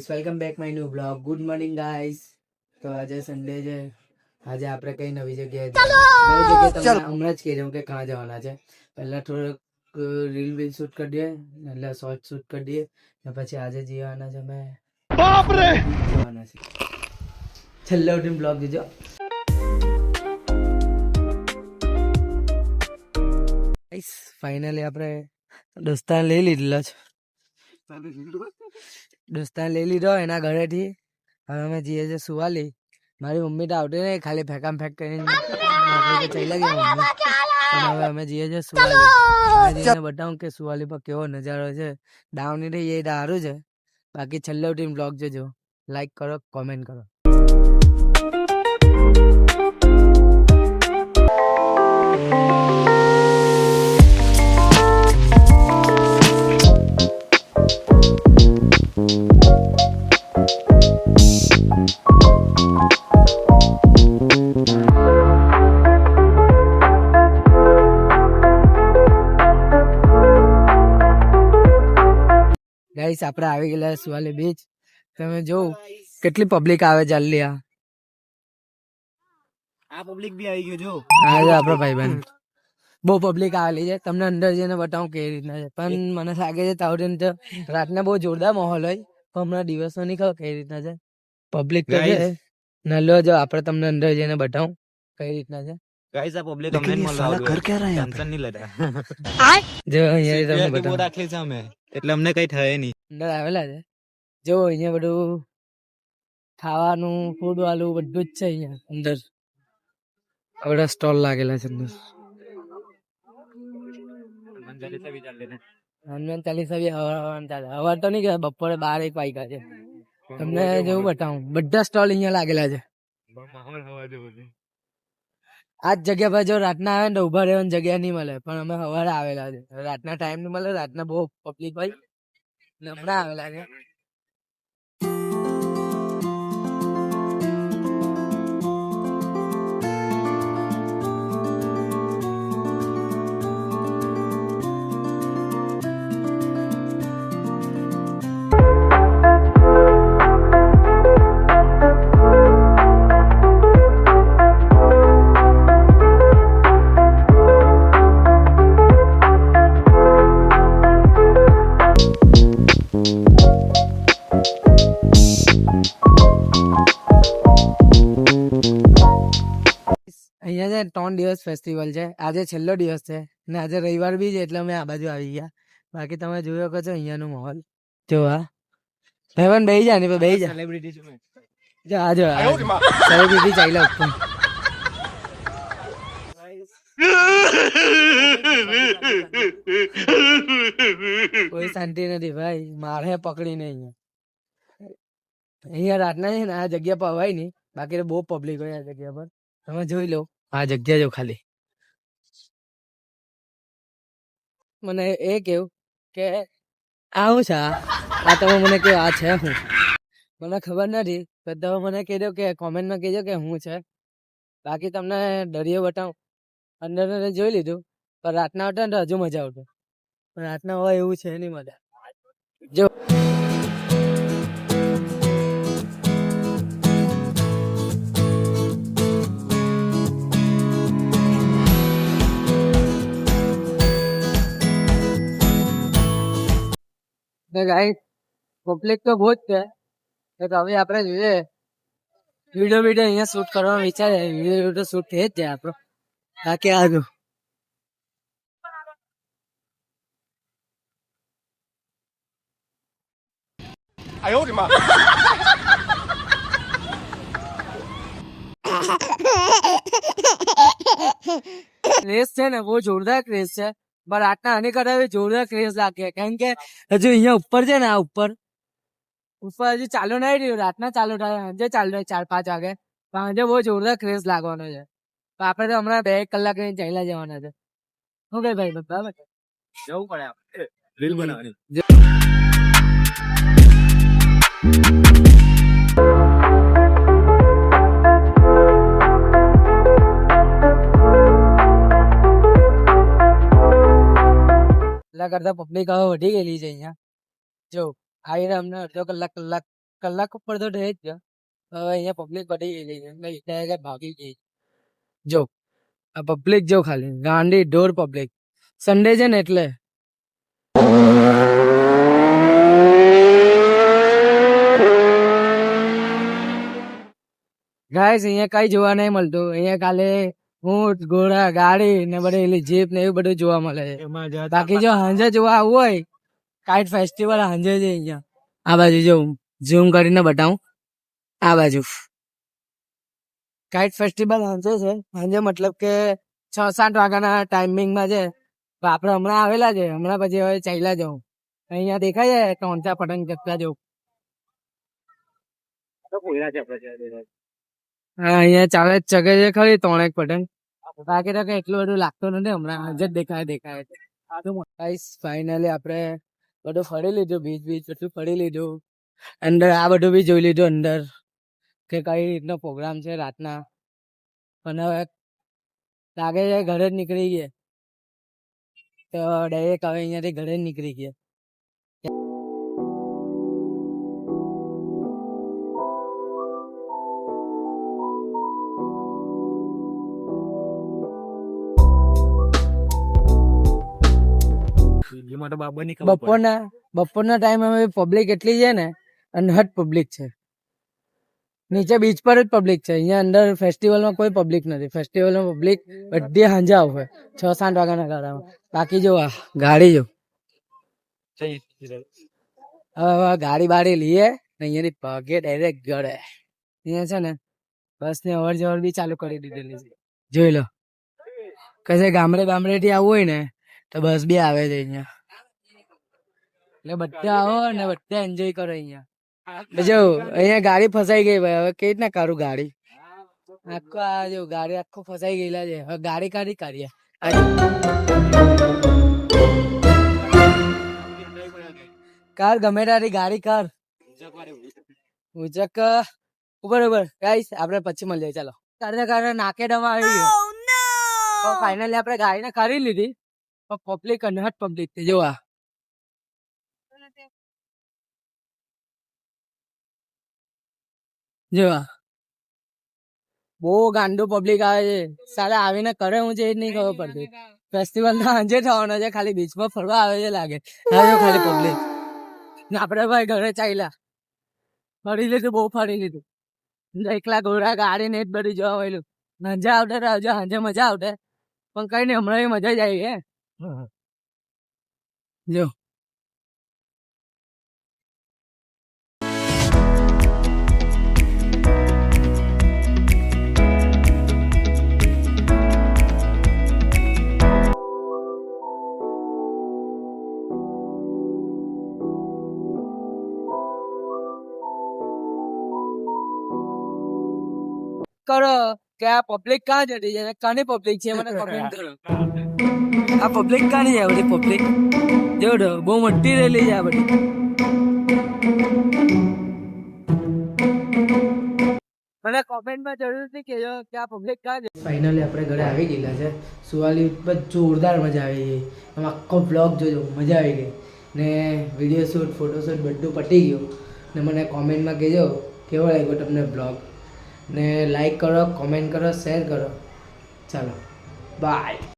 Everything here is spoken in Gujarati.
Guys welcome back my new blog. Good morning guys. તો આજે સન્ડે છે. આજે આપણે કઈ નવી જગ્યાએ તમને હમણાં જ કહી દઉં કે કहाँ જવાના છે. પહેલા થોડોક રીલ શૂટ કરી દઈએ, એટલે શોર્ટ શૂટ કરી દઈએ, ને પછી આજે જવાના છે અમે બાપ રે જવાના છે. છેલ્લે સુધી બ્લોગ જોજો. ગાઈસ ફાઇનલી આપણે દોસ્તાર લઈ લીધેલો છે. દોસ્તાર લઈ લીધો એના ઘરેથી. હવે અમે જઈએ છીએ સુવાલી. મારી મમ્મી તો આવતી નહીં, ખાલી ફેંકામ ફેંક કરીને નોકરી તો ચાલ્યા ગયા મમ્મી. પણ હવે અમે જઈએ છીએ સુવાલી. બતાવું કે સુવાલી પર કેવો નજારો છે. ડાઉન થઈ જાય તો સારું છે. બાકી છેલ્લે સુધી બ્લોગ જોજો. લાઈક કરો, કોમેન્ટ કરો. ગાઈસ આપણે આવી ગયેલા સુવાલી બીચ. તમે જોઉં કેટલી પબ્લિક આવે જલ્દી. આ પબ્લિક બી આવી ગયો જો. હા આપણો ભાઈબંધ બહુ પબ્લિક આવેલી છે. તમને અંદર જઈને બતાવું કેવી રીતના છે. પણ મને લાગે છે તાવડીને તો રાતના બહુ જોરદાર માહોલ હોય. પણ હમણાં દિવસો નહીં ખબર કઈ રીતના છે. પબ્લિક તો છે નલો. જો આપણે તમને અંદર જઈને બતાવું કઈ રીતના છે. ગાઈસ આ પબ્લિક અમને મળવા ઘર ક્યાં રહ્યા ટેન્શન નહીં લેતા. જો અહીંયા તમને બતાવું રાખી છે અમે, એટલે અમને કઈ થાય નહીં. અંદર આવેલા છે. જો અહીંયા બધું ખાવાનું ફૂડ વાળું બધું જ છે. અહીંયા અંદર બધા સ્ટોલ લાગેલા છે. અંદર હનુમાન ચાલીસા બી હવાર તો નહીં ગયા, બપોરે 12-1 વાગ્યા છે. તમને જેવું બતાવું બધા સ્ટોલ અહીંયા લાગેલા છે. આ જ જગ્યા પર જો રાતના આવે ને તો ઉભા રહેવાની જગ્યા નહીં મળે. પણ અમે સવારે આવેલા છે. રાતના ટાઈમ નહીં મળે. રાતના બહુ પબ્લિક હોય. હમણાં આવેલા છે. અહીંયા છે 3 દિવસ ફેસ્ટિવલ છે. આજે છેલ્લો દિવસ છે ને આજે રવિવાર બી છે, એટલે અમે આ બાજુ આવી ગયા. બાકી તમે જોયો કે છો અહીંયાનો માહોલ. જો આ ભાઈબંધ બેહી જા ને બેહી જા. સેલિબ્રિટી છું મેં. જો આ જો સેલિબ્રિટી ચાલ્યા ઉપર. કોઈ શાંતિ નથી ભાઈ, મારે પકડીને અહીંયા રાતના છે ને આ જગ્યા પર અવાય નહીં. બાકી તો બહુ પબ્લિક હોય આ જગ્યા પર. તમે જોઈ લો આ જગ્યા જો ખાલી. મને એ કેવું કે આવું છે આ તમે મને કહો આ છે હું, મને ખબર નથી. તો તમે મને કહી દો કે કોમેન્ટમાં કહેજો કે હું છે. બાકી તમને દરિયો બતાવું. અંદર જોઈ લીધું, પણ રાતના આવતા ને તો હજુ મજા આવતો. પણ રાતના હોય એવું છે નહીં મજા. જો ગાઈસ પબ્લિક તો બહુ જ છે. તો હવે આપણે જોઈએ વિડીયો અહીંયા શૂટ કરવાનો વિચારે. વિડીયો તો શૂટ થઈ જ જાય આપણો. બાકી આગળ ક્રેઝ છે ને બહુ જોરદાર ક્રેઝ છે. પણ રાતના આની કરાવે જોરદાર ક્રેઝ લાગે. કારણ કે હજુ અહીંયા ઉપર છે ને આ ઉપર હજુ ચાલુ નહીં રહ્યું. રાતના ચાલુ થાય, સાંજે ચાલુ થાય 4-5 વાગે. પણ સાંજે બહુ જોરદાર ક્રેઝ લાગવાનો છે. આપડે તો હમણાં 2 કલાક ચાલ્યા જવાના છે. શું કઈ ભાઈ બરાબર જવું પડે આપણે રીલ બનાવવાની. એટલા કરતા પબ્લિક હવે વધી ગયેલી છે અહીંયા. જો આવીને અમને અડધો કલાક કલાક ઉપર તો રહે જ છે. હવે અહીંયા પબ્લિક બધી ગયેલી છે એટલે ડાયરેક્ટ ભાગી ગઈ. જો આ પબ્લિક જો ખાલી ગાંડી ઢોર પબ્લિક સન્ડે છે ને એટલે ગાઈસ અહીંયા કઈ જોવા નહીં મળતું. અહીંયા ખાલી ઊંટ ઘોડા ગાડી ને બધી જીપ ને એવું બધું જોવા મળે છે. બાકી જો સાંજે જોવા આવવું હોય કાઇટ ફેસ્ટિવલ સાંજે છે અહીંયા. આ બાજુ જો ઝૂમ કરીને બતાવું. આ બાજુ કાઇટ ફેસ્ટિવલ સાંજે છે. સાંજે મતલબ કે 6-7 વાગ્યાના ટાઈમિંગમાં છે. તો આપણે હમણાં આવેલા છે. હમણાં પછી હવે ચાલ્યા જાઉં. અહીંયા દેખાય છે 3-4 પતંગ ચગતા જવું. હા અહીંયા ચાલે ચગે છે ખરી 3 પતંગ. બાકી તો કઈ એટલું બધું લાગતું નથી. હમણાં જ દેખાય. ફાઇનલી આપણે બધું ફરી લીધું. બીચ બધું ફરી લીધું. અંદર આ બધું બી જોઈ લીધું અંદર કે કઈ રીતનો પ્રોગ્રામ છે રાતના. પણ હવે લાગે છે ઘરે જ નીકળી ગયા. તો ડાયરેક્ટ હવે અહીંયાથી ઘરે જ નીકળી ગયા. બપોરના ટાઈમ હવે પબ્લિક એટલી છે ને અનહદ પબ્લિક છે. નીચે બીચ પર જ પબ્લિક છે. અહીંયા અંદર ફેસ્ટિવલમાં કોઈ પબ્લિક નથી. ફેસ્ટિવલમાં પબ્લિક બધી સાંજે આવે 6-7 વાગ્યાના ગાળામાં. બાકી જો આ ગાડી જો હવે ગાડી બાડી લઈએ અહીંયાથી ભાગે ડાયરેક્ટ ઘરે. અહીંયા છે ને બસ ને અવર જવર બી ચાલુ કરી દીધેલી છે. જોઈ લો કશે ગામડે થી આવવું હોય ને તો બસ બી આવે છે અહીંયા. એટલે બધા આવો ને બધા એન્જોય કરો અહીંયા. જો અહીંયા ગાડી ફસાઈ ગઈ ભાઈ. હવે કેવી રીતના કાઢું ગાડી? આખો આ જો ગાડી આખો ફસાઈ ગયેલા છે. હવે ગાડી કાઢીએ. કાર ગમે તારી ગાડી કર ઉચક ઉપર ગાઈસ આપણે પછી મળીએ. ચાલો કારણે નાકે દમ આવી ગયો. ફાઇનલી આપણે ગાડીને કાઢી લીધી. પણ પબ્લિક અનહદ પબ્લિક છે. જોવા બહુ ગાંડો પબ્લિક આવે છે. સાલા આવીને કરે હું છે એ જ નહીં ખબર પડતી. ફેસ્ટિવલ ના સાંજે થવાનો છે. ખાલી બીચમાં ફરવા આવે છે લાગે. ખાલી પબ્લિક ને આપડે ભાઈ ઘરે ચાલ્યા. ફરી લીધું બહુ ફરી લીધું. એકલા ઘોડા ગાડી ને જ બધું જોવા મળ્યું. સાંજે આવતે આવજો. સાંજે મજા આવતે પણ કઈ નઈ હમણાં મજા જ આવી. જો કરો કે આ પબ્લિક ક્યાં જતી છે? કાની પબ્લિક છે મને કમેન્ટ કરો. આ પબ્લિક કાની છે? બધી પબ્લિક જોડો બહુ મોટી રેલી છે આ બધી. મને કોમેન્ટમાં જરૂરથી કહેજો કે આ પબ્લિક ક્યાં છે. ફાઇનલી આપણે ઘરે આવી ગયેલા છે. સુવાલી પર જોરદાર મજા આવી ગઈ. આમ આખો બ્લોગ જોજો મજા આવી ગઈ. ને વિડીયો શૂટ ફોટોશૂટ બધું પતી ગયું. ને મને કોમેન્ટમાં કહેજો કેવો લાગ્યો તમને બ્લોગ. ને લાઈક કરો, કોમેન્ટ કરો, શેર કરો. ચાલો બાય.